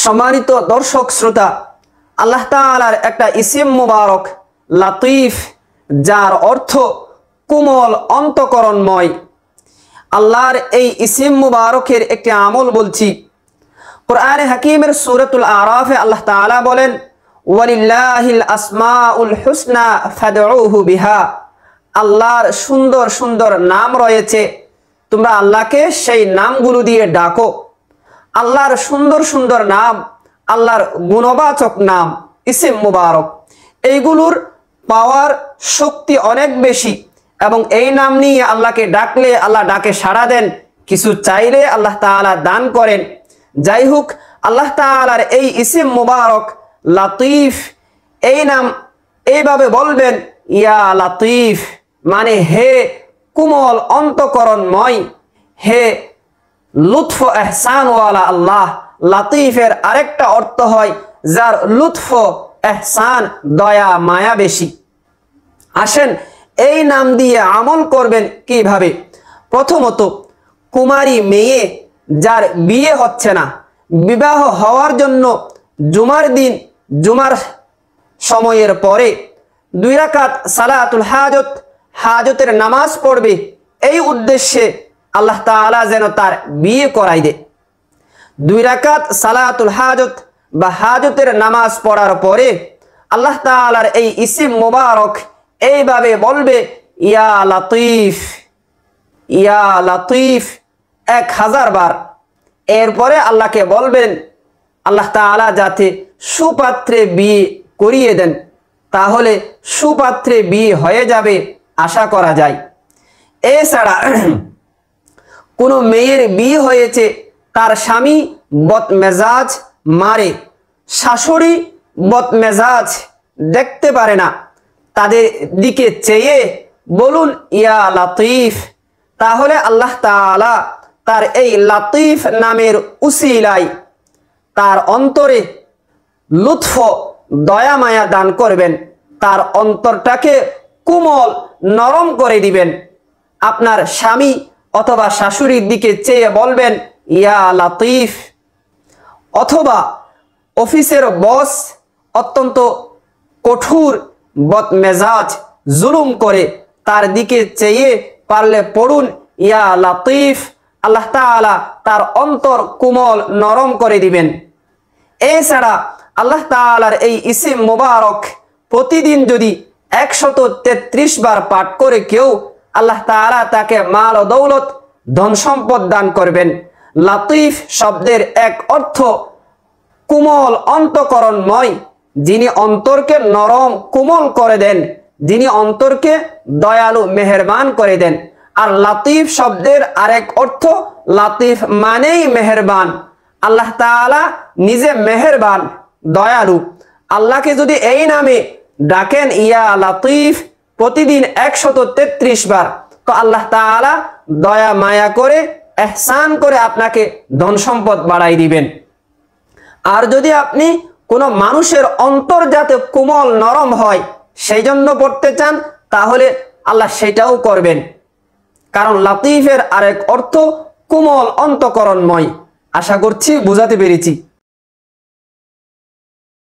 সম্মানিত দর্শক শ্রোতা, আল্লাহ তাআলার একটা ইসিম মুবারক লাতিফ, যার অর্থ কোমল অন্তঃকরণময়। আল্লাহর এই ইসিম মুবারকের একটি আমল বলছি। কুরআনে হাকিমের সূরাতুল আরাফে আল্লাহ তাআলা বলেন, ওয়ালিল্লাহিল আসমাউল হুসনা ফাদউহু বিহা। আল্লাহর সুন্দর সুন্দর নাম রয়েছে, তোমরা আল্লাহকে সেই নামগুলো দিয়ে ডাকো। আল্লাহর সুন্দর সুন্দর নাম, আল্লাহর গুণবাচক নাম, ইসিম মুবারক, এইগুলোর পাওয়ার শক্তি অনেক বেশি এবং এই নাম নিয়ে আল্লাহকে ডাকলে আল্লাহ ডাকে সাড়া দেন, কিছু চাইলে আল্লাহ তাআলা দান করেন। যাই হোক, আল্লাহ তাআলার এই ইসিম মুবারক লাতিফ, এই নাম এইভাবে বলবেন, ইয়া লাতিফ, মানে হে কোমল অন্তঃকরণময়, হে লুৎফ এহসানওয়ালা আল্লাহ। লাতিফের আরেকটা অর্থ হয় যার লুৎফ এহসান দয়া মায়া বেশি। আসেন এই নাম দিয়ে আমল করবেন কিভাবে। প্রথমত, কুমারী মেয়ে যার বিয়ে হচ্ছে না, বিবাহ হওয়ার জন্য জুমার দিন, জুমার সময়ের পরে 2 রাকাত সালাতুল হাজত, হাজতের নামাজ পড়বে, এই উদ্দেশ্যে আল্লাহ তাআলা যেন তার বিয়ে করাই দে। 2 রাকাত সালাতুল হাজত বা হাজতের নামাজ পড়ার পরে আল্লাহ তাআলার এই ইসিম মুবারক এইভাবে বলবে, ইয়া লাতিফ, ইয়া লাতিফ 1000 বার। এরপরে আল্লাহকে বলবেন, আল্লাহ তাআলা যাতে সুপাত্রে বিয়ে করিয়ে দেন, তাহলে সুপাত্রে বিয়ে হয়ে যাবে আশা করা যায়। এছাড়া কোনো মেয়ের বিয়ে হয়েছে, তার স্বামী বদমেজাজ মারে, শাশুড়ি বদমেজাজ, দেখতে পারে না, তাদের দিকে চেয়ে বলুন ইয়া লাতিফ, তাহলে আল্লাহ তাআলা তার এই লাতিফ নামের উসিলায় তার অন্তরে লুৎফ দয়া মায়া দান করবেন, তার অন্তরটাকে কোমল নরম করে দিবেন। আপনার স্বামী অথবা শাশুড়ির দিকে চেয়ে বলবেন ইয়া লাতিফ। অথবা অফিসের বস অত্যন্ত কঠোর বদমেজাজ, জুলুম করে, তার দিকে চেয়ে পারলে পড়ুন ইয়া লাতিফ, আল্লাহ তাআলা তার অন্তর কোমল নরম করে দিবেন। এছাড়া আল্লাহ তাআলার এই ইসিম মুবারক প্রতিদিন যদি 133 বার পাঠ করে কেউ, আল্লাহ তাআলা তাকে মাল ও দৌলত, ধন সম্পদ দান করবেন। লাতিফ শব্দের এক অর্থ কোমল অন্তঃকরণময়, যিনি অন্তরকে নরম কোমল করে দেন, যিনি অন্তরকে দয়ালু মেহেরবান করে দেন। আর লাতিফ শব্দের আরেক অর্থ, লাতিফ মানেই মেহেরবান। আল্লাহ তাআলা নিজে মেহেরবান, দয়ালু। আল্লাহকে যদি এই নামে ডাকেন ইয়া লাতিফ প্রতিদিন 133 বার, তো আল্লাহ তাআলা দয়া মায়া করে, এহসান করে আপনাকে ধন সম্পদ বাড়াই দিবেন। আর যদি আপনি কোনো মানুষের অন্তর যাতে কোমল নরম হয় সেই জন্য পড়তে চান, তাহলে আল্লাহ সেটাও করবেন। কারণ লাতিফের আরেক অর্থ কোমল অন্তঃকরণময়। আশা করছি বুঝাতে পেরেছি।